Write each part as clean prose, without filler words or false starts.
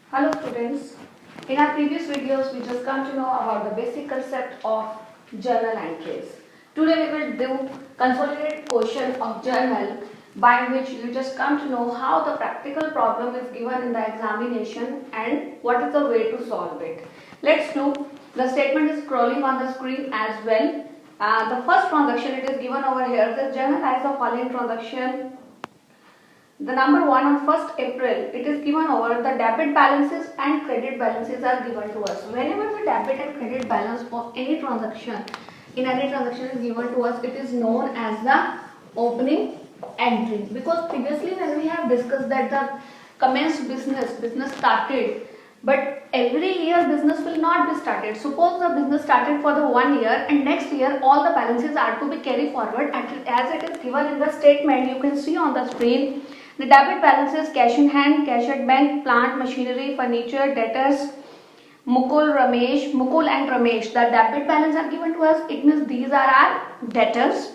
Hello students, in our previous videos we just come to know about the basic concept of journal entries. Today we will do consolidated question of journal by which you just come to know how the practical problem is given in the examination and what is the way to solve it. Let's do. The statement is scrolling on the screen as well. The first transaction it is given over here. The journal has the following transaction. The number 1 on 1st April, it is given over the debit balances and credit balances are given to us. Whenever the debit and credit balance of any transaction is given to us, it is known as the opening entry. Because previously when we have discussed that the commenced business started, but every year business will not be started. Suppose the business started for the 1 year and next year all the balances are to be carried forward as it is given in the statement. You can see on the screen. The debit balances: cash in hand, cash at bank, plant, machinery, furniture, debtors, Mukul and Ramesh. The debit balance are given to us. It means these are our debtors.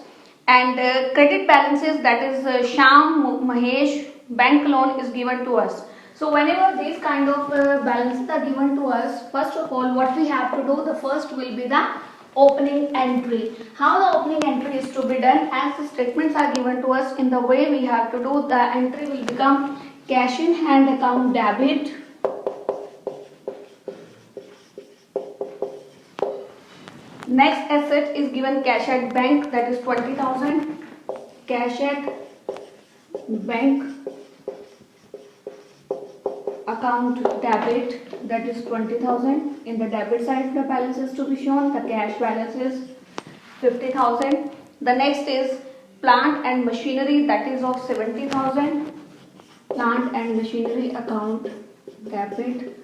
And credit balances, that is Shyam, Mahesh, bank loan is given to us. So whenever these kind of balances are given to us, first of all what we have to do, the first will be the opening entry. How the opening entry is to be done? As the statements are given to us, in the way we have to do, the entry will become cash in hand account debit, next asset is given cash at bank, that is 20,000, cash at bank account debit, that is 20,000. In the debit side the balance is to be shown, the cash balance is 50,000. The next is plant and machinery, that is of 70,000, plant and machinery account debit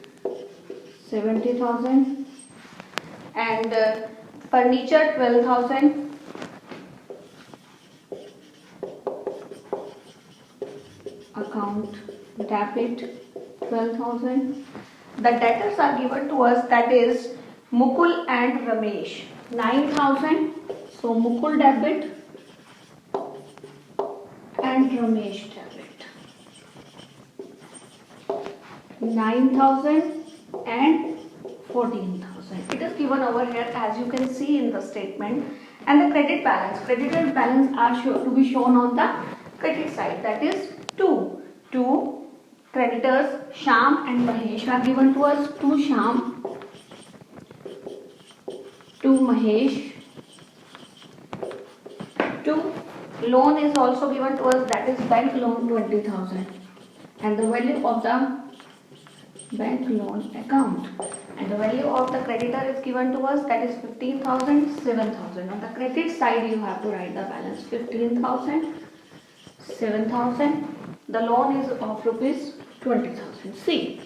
70,000, and furniture 12,000, account debit 12,000. The debtors are given to us, that is Mukul and Ramesh 9,000. So Mukul debit and Ramesh debit 9,000 and 14,000. It is given over here as you can see in the statement. And the credit balance are sure to be shown on the credit side, that is 2 creditors Shyam and Mahesh are given to us. 2 Shyam, 2 Mahesh. 2 loan is also given to us, that is bank loan 20,000, and the value of the bank loan account, and the value of the creditor is given to us, that is 15,000, 7,000. On the credit side you have to write the balance 15,000, 7,000. The loan is of rupees 20,000. See,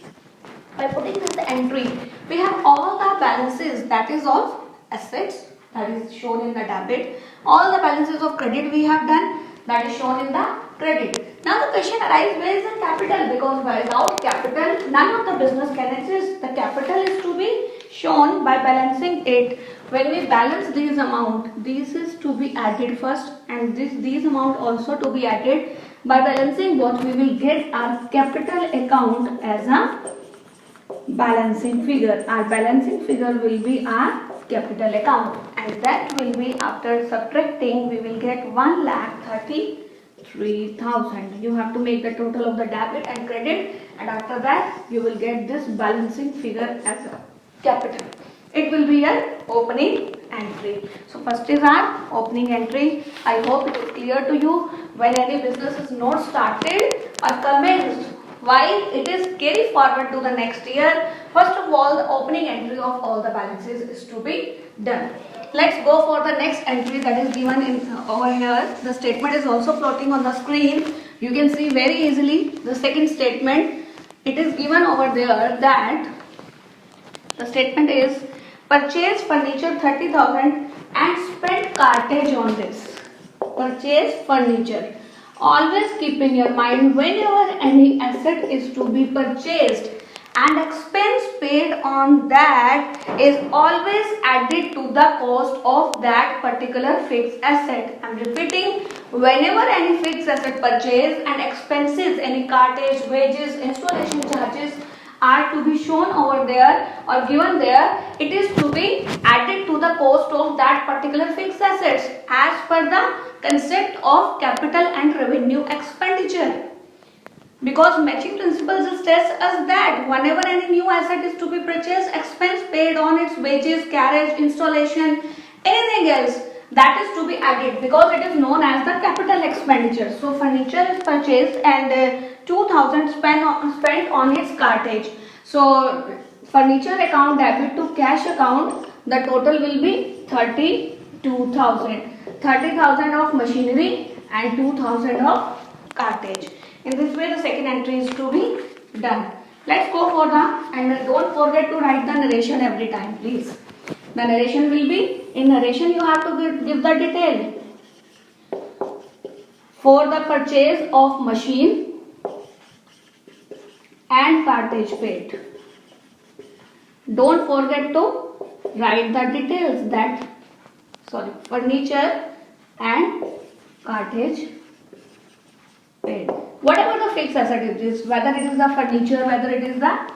by putting this entry, we have all the balances, that is of assets, that is shown in the debit. All the balances of credit we have done, that is shown in the credit. Now the question arises, where is the capital? Because without capital none of the business can exist. The capital is to be shown by balancing it. When we balance these amount, this is to be added first, and these amount also to be added. By balancing both, we will get our capital account as a balancing figure. Our balancing figure will be our capital account, and that will be, after subtracting, we will get 1,33,000. You have to make the total of the debit and credit, and after that you will get this balancing figure as a capital. It will be an opening entry. So first is our opening entry. I hope it is clear to you. When any business is not started or commenced, while it is carried forward to the next year, first of all the opening entry of all the balances is to be done. Let's go for the next entry that is given in over here. The statement is also plotting on the screen. You can see very easily the second statement. It is given over there that the statement is purchase furniture 30,000 and spend cartage on this. Purchase furniture. Always keep in your mind, whenever any asset is to be purchased, and expense paid on that is always added to the cost of that particular fixed asset. I am repeating, whenever any fixed asset purchase and expenses, any cartage, wages, installation charges are to be shown over there or given there, it is to be added to the cost of that particular fixed assets as per the concept of capital and revenue expenditure. Because matching principle just tells us that whenever any new asset is to be purchased, expense paid on its wages, carriage, installation, anything else, that is to be added because it is known as the capital expenditure. So furniture is purchased and 2000 spent on its cartage. So furniture account debit to cash account, the total will be 32,000. 30,000 of machinery and 2,000 of cartage. In this way the second entry is to be done. Let's go for the, and don't forget to write the narration every time, please. The narration will be, in narration you have to give the detail. For the purchase of machine and cartage paid. Don't forget to write the details that, furniture and cartage paid. Whatever the fixed asset it is, whether it is the furniture, whether it is the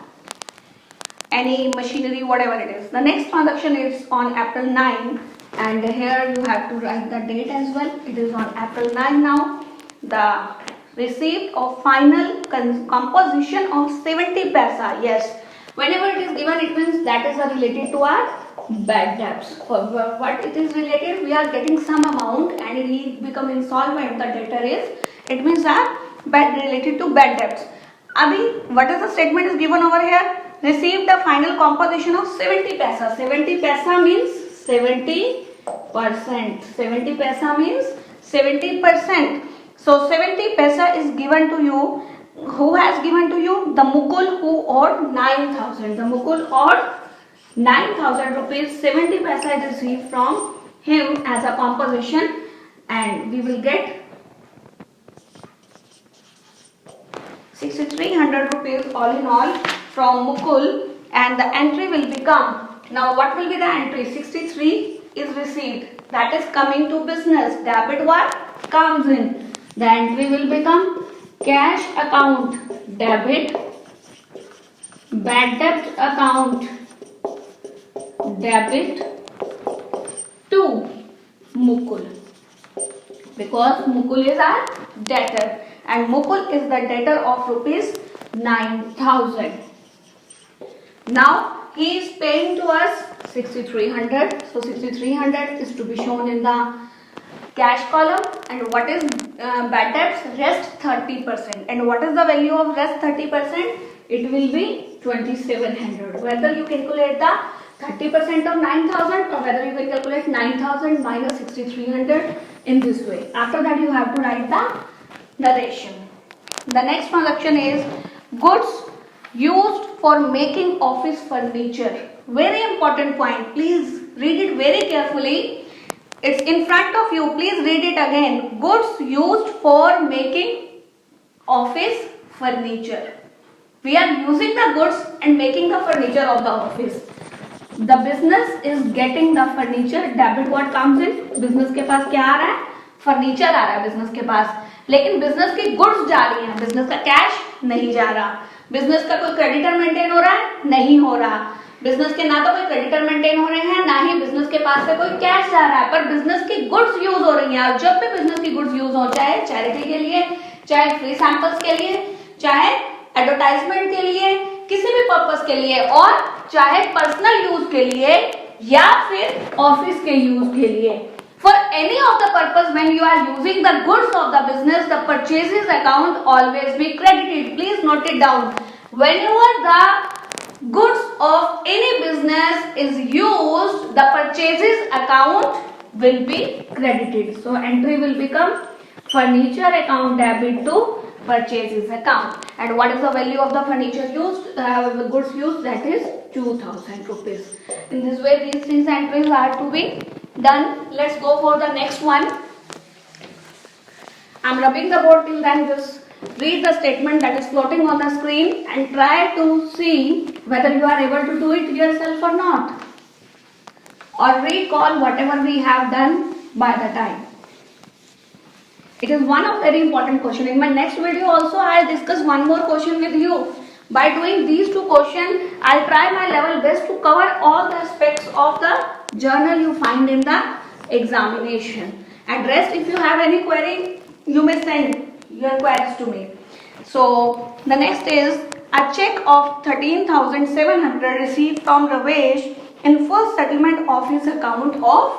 any machinery, whatever it is. The next transaction is on April 9 and here you have to write the date as well. It is on April 9 now. The receipt of final composition of 70 paisa. Yes, whenever it is given, it means that is related to our bad debts. For what it is related, we are getting some amount and it will become insolvent, the debtor is, it means that related to bad debts. Abhi, what is the statement is given over here? Received the final composition of 70 paisa. 70 paisa means 70%. 70 paisa means 70%. So 70 paisa is given to you. Who has given to you? The Mukul, who owed 9,000. The Mukul owed 9,000 rupees. 70 paisa is received from him as a composition and we will get 6,300 rupees all in all from Mukul and the entry will become, now what will be the entry? 63 is received, that is coming to business. Debit what? Comes in. The entry will become cash account debit, bad debt account debit to Mukul, because Mukul is our debtor and Mukul is the debtor of rupees 9,000. Now he is paying to us 6,300. So 6,300 is to be shown in the cash column. And what is bad debts? Rest 30%. And what is the value of rest 30%? It will be 2,700. Whether you calculate the 30% of 9,000 or whether you can calculate 9,000 minus 6,300 in this way. After that you have to write the narration. The next transaction is goods used for making office furniture. Very important point. Please read it very carefully. It's in front of you. Please read it again. Goods used for making office furniture. We are using the goods and making the furniture of the office. The business is getting the furniture. Debit what comes in? Business के पास क्या आ रहा है? Furniture आ रहा है business के पास. लेकिन business की goods जा रही हैं, बिजनेस का कैश नहीं जा रहा. बिजनेस का कोई क्रेडिटर मेंटेन हो रहा है? नहीं हो रहा. बिजनेस के ना तो कोई क्रेडिटर मेंटेन हो रहे हैं, ना ही बिजनेस के पास से कोई कैश जा रहा है, पर बिजनेस की गुड्स यूज हो रही हैं. और जब भी बिजनेस की गुड्स यूज हो, चाहे चैरिटी के लिए, चाहे फ्री सैंपल्स के लिए, चाहे एडवर्टाइजमेंट के लिए, किसी भी पर्पस के लिए, और चाहे पर्सनल यूज के लिए या फिर ऑफिस के यूज के लिए, for any of the purpose when you are using the goods of the business, the purchases account always be credited. Please note it down. Whenever the goods of any business is used, the purchases account will be credited. So entry will become furniture account debit to purchases account. And what is the value of the furniture used, the goods used? That is 2,000 rupees. In this way these things entries are to be done. Let's go for the next one. I'm rubbing the board till then. Just read the statement that is floating on the screen and try to see whether you are able to do it yourself or not, or recall whatever we have done by the time. It is one of very important question. In my next video also I'll discuss one more question with you. By doing these two questions, I'll try my level best to cover all the aspects of the journal you find in the examination. And rest, if you have any query, you may send your queries to me. So the next is a check of 13,700 received from Ramesh in full settlement of his account of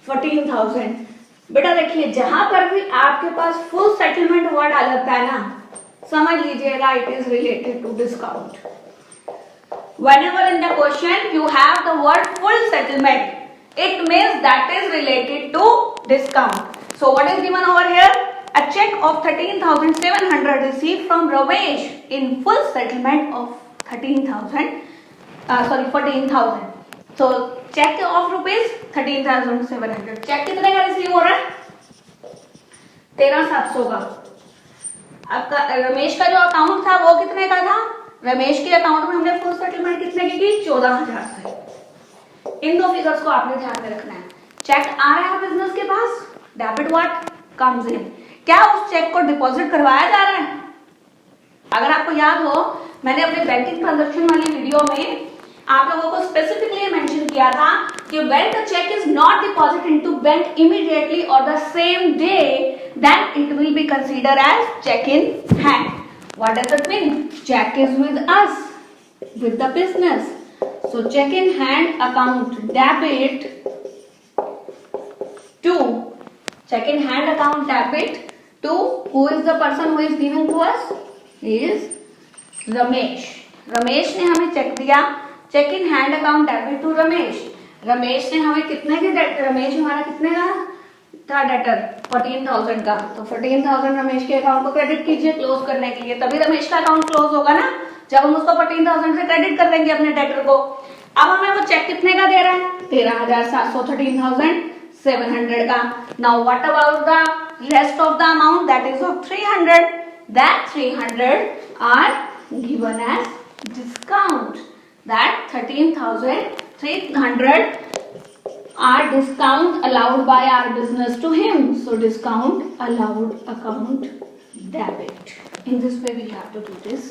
14,000. बेटा देखिए, जहां पर भी आपके पास full settlement word आ जाता है ना, समझ लीजिएगा it is related to discount. Whenever in the question you have the word full settlement, it means that is related to discount. So what is given over here? A check of 13,700 received from Ramesh in full settlement of 14,000. So check of rupees 13,700. Check कितने का receive हो रहा है? 13,700 का. आपका रमेश का जो account था वो कितने का था? रमेश के अकाउंट में हमने फुल सेटलमेंट कितने की 14,000 से. इन दो फिगर्स को आपने ध्यान में रखना है. चेक आ रहा है बिजनेस के पास, डेबिट व्हाट कम्स इन. क्या उस चेक को डिपॉजिट करवाया जा रहा है? अगर आपको याद हो, मैंने अपने बैंकिंग ट्रांजैक्शन वाली वीडियो में आप लोगों को स्पेसिफिकली मेंशन किया था कि when the check is not deposited into bank immediately or the same day, then it will be considered as check in hand. What does it mean? Check is with us, with the business. So check in hand account debit to check in hand account debit to who is the person who is giving to us? He is Ramesh. Ramesh ने हमें cheque दिया. Cheque in hand account debit to Ramesh. Ramesh ने हमें कितने के रमेश हमारा कितने का था डेटर? 14,000 का. तो 14,000 रमेश के अकाउंट को क्रेडिट कीजिए क्लोज करने के लिए, तभी रमेश का अकाउंट क्लोज होगा ना, जब हम उसको 14,000 से क्रेडिट कर देंगे अपने डेटर को. अब हमें वो चेक कितने का दे रहा है? 13,700, 13,700 का. Now what about the rest of the amount? That is of 300. That 300 are given as discount. That 13,300 are discount allowed by our business to him. So discount allowed account debit. In this way we have to do this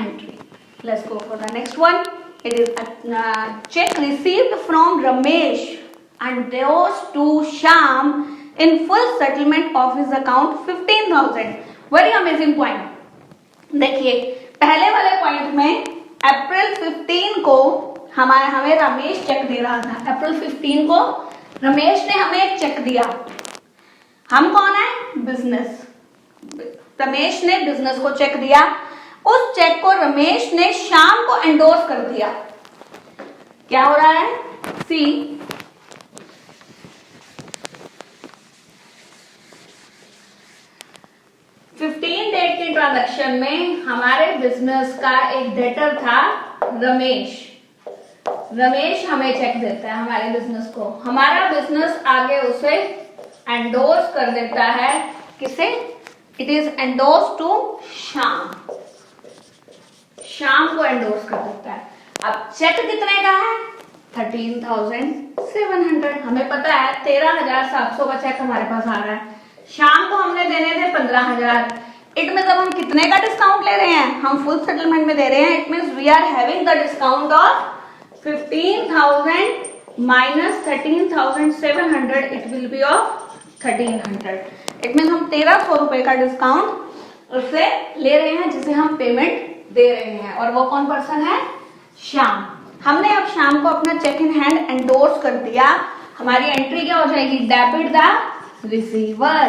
entry. Let's go for the next one. It is a check received from Ramesh and those to Shyam in full settlement of his account 15,000. Very amazing point. देखिए, पहले वाले point में अप्रैल 15 को हमें Ramesh check दे रहा था. अप्रैल 15 को रमेश ने हमें एक चेक दिया. हम कौन है? बिजनेस. रमेश ने बिजनेस को चेक दिया. उस चेक को रमेश ने श्याम को एंडोर्स कर दिया. क्या हो रहा है? सी, डेट के ट्रांजैक्शन में हमारे बिजनेस का एक डेटर था रमेश. रमेश हमें चेक देता है हमारे बिजनेस को. हमारा बिजनेस आगे उसे एंडोर्स कर देता है. किसे? It is endorse to Shyam. Shyam को एंडोर्स कर देता है. अब चेक कितने का है? 13,700. हमें पता है 13,700 का चेक हमारे पास आ रहा है. शाम को हमने देने थे 15,000. इट मीन्स अब हम कितने का डिस्काउंट ले रहे हैं? हम फुल सेटलमेंट में दे रहे हैं. It means we are having the discount of 15,000 minus 13,700. It will be of 1,300. It means हम 1,300 रुपए का डिस्काउंट उससे ले रहे हैं जिसे हम पेमेंट दे रहे हैं. और वो कौन पर्सन है? श्याम. हमने अब श्याम को अपना चेक इन हैंड एंडोर्स कर दिया. हमारी एंट्री क्या हो जाएगी? Debit the receiver.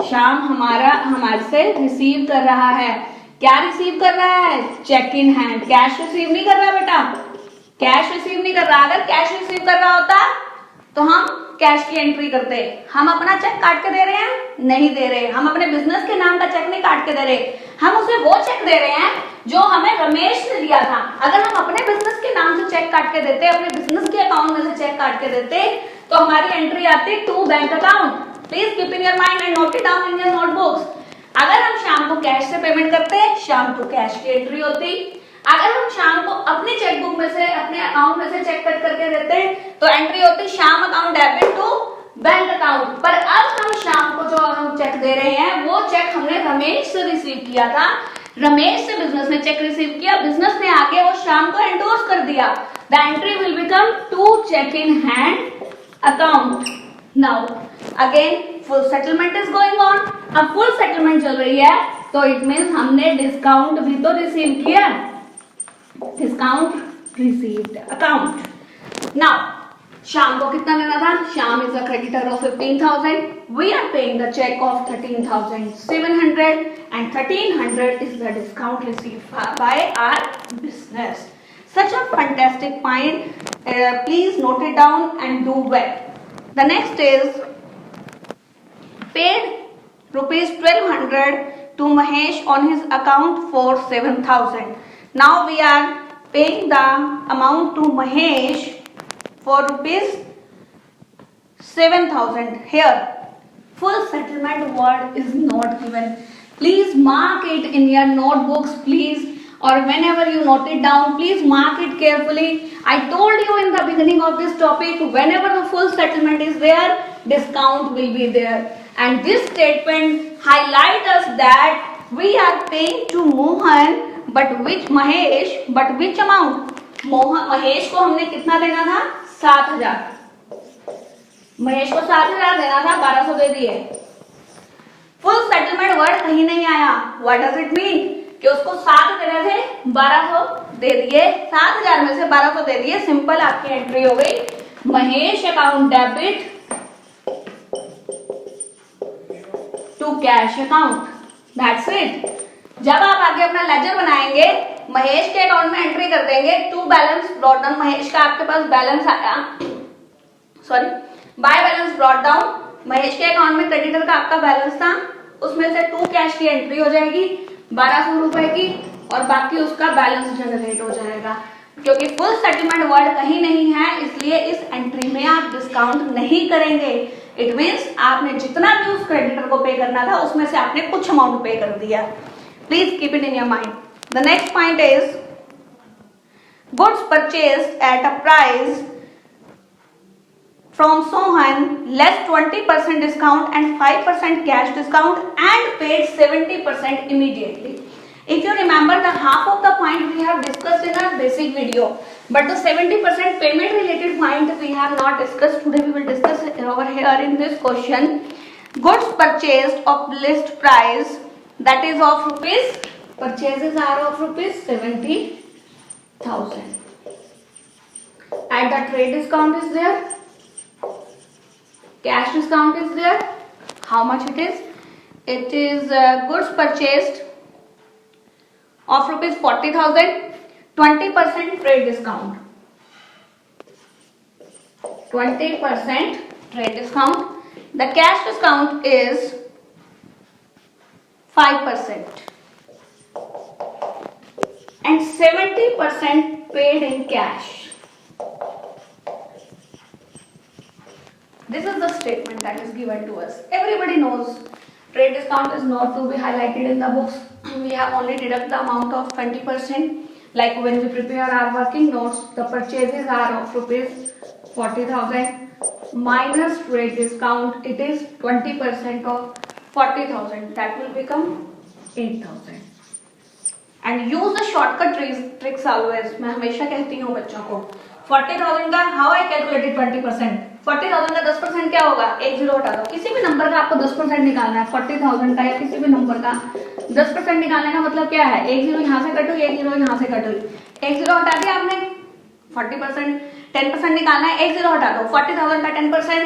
श्याम हमारे से रिसीव कर रहा है. क्या रिसीव कर रहा है? Cheque in hand. Cash receive नहीं कर रहा बेटा. कैश रिसीव नहीं कर रहा. अगर कैश रिसीव कर रहा होता तो हम कैश की एंट्री करते. हम अपना चेक काट के दे रहे हैं? नहीं दे रहे. हम अपने बिजनेस के नाम का चेक नहीं काट के दे रहे. हम उसे वो चेक दे रहे हैं जो हमें रमेश ने दिया था. अगर हम अपने बिजनेस के नाम से चेक काट के देते, अपने बिजनेस के अकाउंट में से चेक काट के देते, तो हमारी एंट्री आती to bank account. Please keep in your mind and note it down in your notebooks. अगर हम शाम को कैश से पेमेंट करते, शाम को कैश की एंट्री होती. अगर हम शाम को अपनी चेकबुक में से, अपने अकाउंट में से चेक कट करके देते, तो एंट्री होती Shyam account debit to bank account. पर अब हम शाम को जो हम चेक दे रहे हैं वो चेक हमने रमेश से रिसीव किया था. रमेश से बिजनेस ने चेक रिसीव किया, बिजनेस ने आगे वो श्याम को एंडोर्स कर दिया. The entry will become to cheque in hand account. Now again full settlement is going on. अब फुल सेटलमेंट चल रही है तो इट मीन्स हमने डिस्काउंट भी तो रिसीव किया. Discount received account. Now Shyam को कितना लेना था? Shyam is a creditor of 15,000. We are paying the cheque of 13,700 and 1,300 is the discount received by our business. Such a fantastic point. Please note it down and do well. The next is paid rupees 1,200 to Mahesh on his account for 7,000. Now we are paying the amount to Mahesh for rupees 7,000. Here full settlement word is not given. Please mark it in your notebooks, please, or whenever you note it down, please mark it carefully. I told you in the beginning of this topic, whenever the full settlement is there, discount will be there. And this statement highlights us that we are paying to Mohan, but which amount? Mahesh को हमने कितना देना था? 7,000. महेश को 7,000 देना था, 1,200 दे दिए. Full settlement word कहीं नहीं आया. What does it mean? कि उसको 7 देने थे, 1,200 दे दिए. 7,000 में से 1,200 दे दिए. सिंपल आपकी एंट्री हो गई. Mahesh account debit to cash account. That's it. जब आप आगे अपना लेजर बनाएंगे, महेश के अकाउंट में एंट्री कर देंगे to balance brought down. Mahesh का आपके पास बैलेंस आया, sorry, by balance brought down. Mahesh के अकाउंट में क्रेडिटर का आपका बैलेंस था, उसमें से टू कैश की एंट्री हो जाएगी 1,200 रुपए की, और बाकी उसका बैलेंस जनरेट हो जाएगा. क्योंकि फुल सेटलमेंट वर्ड कहीं नहीं है, इसलिए इस एंट्री में आप डिस्काउंट नहीं करेंगे. इट मीन्स आपने जितना भी उस क्रेडिटर को पे करना था उसमें से आपने कुछ अमाउंट पे कर दिया. Please keep it in your mind. The next point is goods purchased at a price from Sohan less 20% discount and 5% cash discount and paid 70% immediately. If you remember, the half of the point we have discussed in our basic video, but the 70% payment related point we have not discussed. Today we will discuss it over here in this question. Goods purchased of list price, that is of rupees, purchases are of rupees 70,000. And the trade discount is there. Cash discount is there. How much it is? It is goods purchased of rupees 40,000, 20% trade discount. 20% trade discount. The cash discount is 5%. And 70% paid in cash. This is the statement that is given to us. Everybody knows trade discount is not to be highlighted in the books. We have only deduct the amount of 20%. Like when we prepare our working notes, the purchases are of rupees 40,000 minus trade discount. It is 20% of 40,000. That will become 8,000. And use the shortcut tricks always. मैं हमेशा कहती हूँ बच्चों को 40,000 का how I calculated 20%. 40,000 का 10% क्या होगा? एक जीरो हटा दो. किसी भी नंबर का आपको 10% निकालना है. 40,000 का या किसी भी नंबर का 10% निकालने का मतलब क्या है? एक जीरो यहाँ से कट हुई, एक जीरो यहाँ से कट हुई. एक जीरो हटा दिया आपने. 40% 10% निकालना है, एक जीरो हटा दो. 40,000 का 10%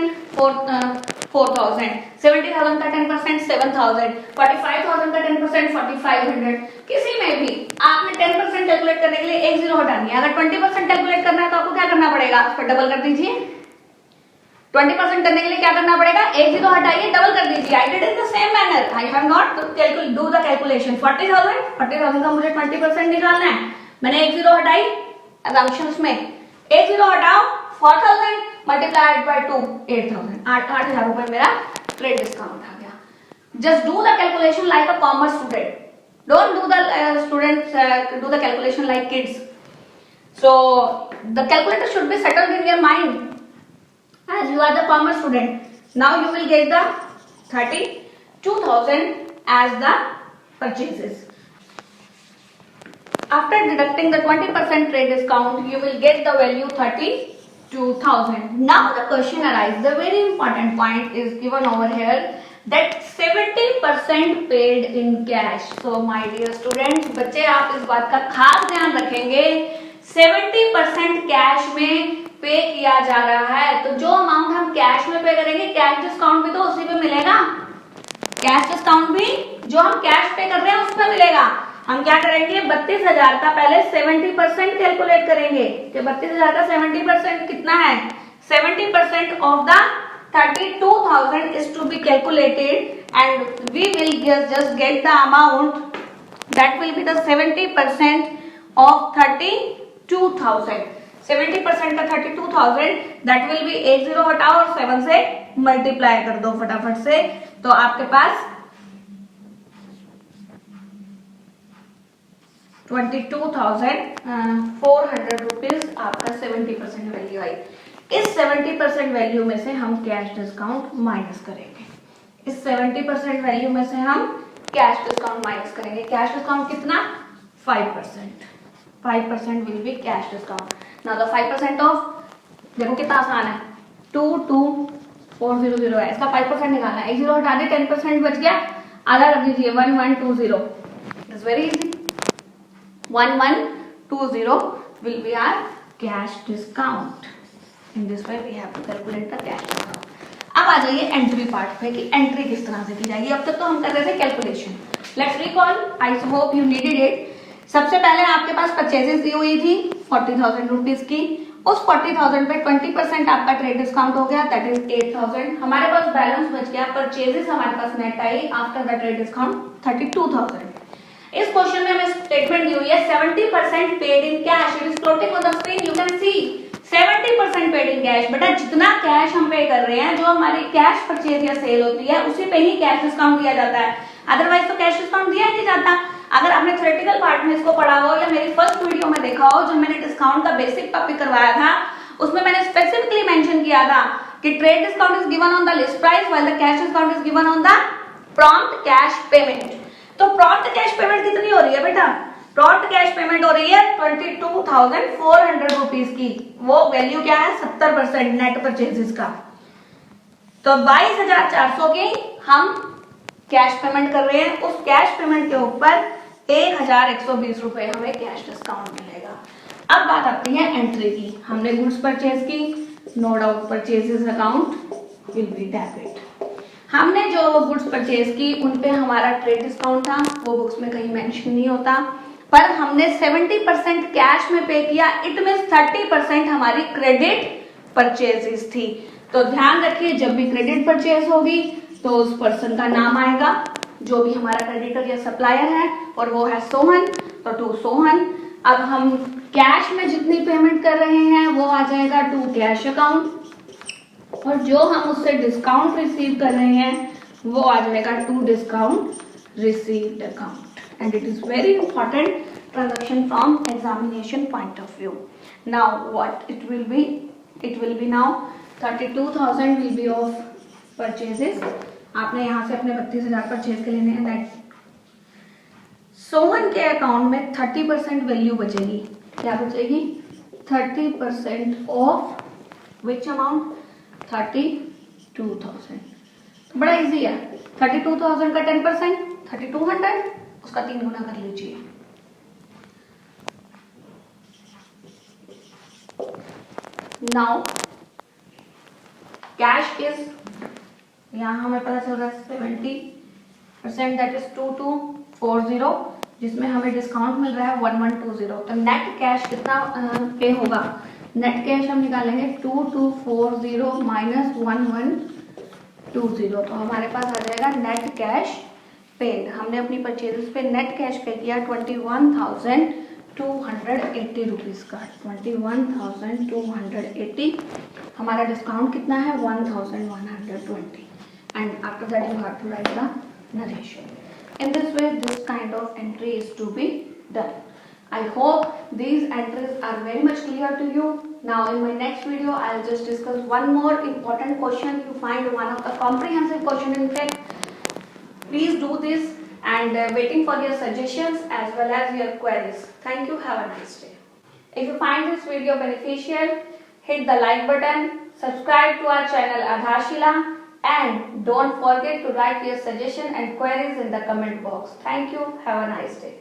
4,000. 70,000 का 10% 7,000. 45,000 का 10% 4,500. किसी में भी आपने 10% कैलकुलेट करने के लिए एक जीरो हटानी है. अगर 20% कैलकुलेट करना है तो आपको क्या करना पड़ेगा? उस पर डबल कर दीजिए. 20% करने के लिए क्या करना पड़ेगा? एक जीरो हटाइए, डबल कर दीजिए. I did in the same manner. I have not do the calculation. 40,000 का मुझे 20% निकालना है. मैंने एक जीरो हटाई असम्पशंस में. एक जीरो हटाओ 4,000 मल्टीप्लाइड बाय 2 8,000. 8,000 रुपए मेरा ट्रेड डिस्काउंट आ गया. Just do the calculation like a commerce student. Don't do the students do the calculation like kids. So the calculator should be settled in your mind. As you are the commerce student, now you will get the 32,000 as the purchases. after deducting the 20% trade discount, you will get the value 32,000. Now the question arises, the very important point is given over here that 70% paid in cash. So my dear students, बच्चे आप इस बात का खास ध्यान रखेंगे, 70% cash में पे किया जा रहा है, तो जो अमाउंट हम कैश में पे करेंगे, कैश डिस्काउंट भी तो उसी पे मिलेगा, कैश डिस्काउंट भी जो हम कैश पे कर रहे हैं उसमें मिलेगा। हम क्या करेंगे, 32,000 का पहले 70% कैलकुलेट करेंगे कि 32,000 का 70% कितना है, 70% of the 32,000 is to be calculated and we will just get the amount that will be the 70% of 32,000. 70% का 32,000 that will be 80 हटाओ और 7 से मल्टीप्लाई कर दो फटाफट से, तो आपके पास 22,400 रुपीज आपका 70% वैल्यू आई। इस 70% वैल्यू में से हम कैश डिस्काउंट माइनस करेंगे, इस 70% वैल्यू में से हम कैश डिस्काउंट माइनस करेंगे। कैश डिस्काउंट कितना, 5%, 5% will be cash discount. Now the 5% of, देखो कितना आसान है, 22,400 है, इसका 5% निकालना है, 0 हटा दे, 10% बच गया, आधा रख दीजिए, 1120, it is very easy, 1120 will be our cash discount. In this way we have to calculate the cash discount. अब आ जाइए एंट्री पार्ट पे कि एंट्री किस तरह से की जाएगी। अब तक तो हम कर रहे थे calculation, let's recall, I hope you needed it. सबसे पहले आपके पास परचेजेस दी हुई थी 40,000 रुपीज की, उस 40,000 पे 20% आपका ट्रेड डिस्काउंट हो गया, दैट इज 8,000। हमारे पास बैलेंस बच गया, परचेजेस हमारे पास net I after the trade discount 32,000। इस क्वेश्चन में हमें स्टेटमेंट दी हुई है 70% paid in cash, it is floating on the screen, you can see 70% paid in cash. बेटा जितना कैश हम पे कर रहे हैं, जो हमारी कैश परचेज या सेल होती है, उसी पे ही कैश डिस्काउंट दिया जाता है, अदरवाइज तो कैश डिस्काउंट दिया ही नहीं जाता। अगर आपने थ्योरेटिकल पार्ट में इसको पढ़ा हो या मेरी फर्स्ट वीडियो में देखा हो, जब मैंने डिस्काउंट का बेसिक टॉपिक करवाया था, उसमें मैंने स्पेसिफिकली मेंशन किया था कि trade discount is given on the list price while the cash discount is given on the prompt cash payment. तो प्रॉम्प्ट कैश पेमेंट कितनी हो रही है बेटा, प्रॉम्प्ट कैश पेमेंट हो रही है 22,400 रुपीज की, वो वैल्यू क्या है, 70% नेट परचेजेस का। तो 22,400 की हम कैश पेमेंट कर रहे हैं, उस कैश पेमेंट के ऊपर 1,120 रुपए हमें कैश डिस्काउंट मिलेगा। अब बात आती है एंट्री की, हमने गुड्स परचेज की, no doubt purchases account will be debit. हमने जो गुड्स परचेज की उन पे हमारा ट्रेड डिस्काउंट था, वो बुक्स में कहीं मेंशन नहीं होता, पर हमने 70% कैश में पे किया, इट मींस 30% हमारी क्रेडिट परचेजेस थी। तो ध्यान रखिए, जब भी क्रेडिट परचेज होगी तो उस पर्सन का नाम आएगा, जो भी हमारा क्रेडिटर या सप्लायर है, और वो है सोहन, तो टू सोहन। अब हम कैश में जितनी पेमेंट कर रहे हैं वो आ जाएगा टू कैश अकाउंट, और जो हम उससे डिस्काउंट रिसीव कर रहे हैं वो आ जाएगा to discount received account, and it is very important transaction from examination point of view. Now what it will be now 32,000 will be of purchases. आपने यहाँ से अपने 32,000 परचेज के लेने हैं, दैट सोहन के अकाउंट में 30% वैल्यू बचेगी, क्या बचेगी, 30% ऑफ विच अमाउंट, 32,000। तो बड़ा इजी है, 32,000 का 10% 3200, उसका 3 गुना कर लीजिए। नाउ कैश इज, यहाँ हमें पता चल रहा है 70%, दैट इज 2240, जिसमें हमें डिस्काउंट मिल रहा है 1120। तो नेट कैश कितना पे होगा, नेट कैश हम निकालेंगे 2240 माइनस 1120, तो हमारे पास आ जाएगा नेट कैश पेड। हमने अपनी परचेजेस पे नेट कैश पे किया 21,280 रुपीज का, 21,280। हमारा डिस्काउंट कितना है, 1,120, and after that you have to write the narration. In this way, this kind of entry is to be done. I hope these entries are very much clear to you. Now in my next video, I'll just discuss one more important question. You find one of the comprehensive question in fact. Please do this and waiting for your suggestions as well as your queries. Thank you. Have a nice day. If you find this video beneficial, hit the like button, subscribe to our channel Adharshila, and don't forget to write your suggestion and queries in the comment box. Thank you. Have a nice day.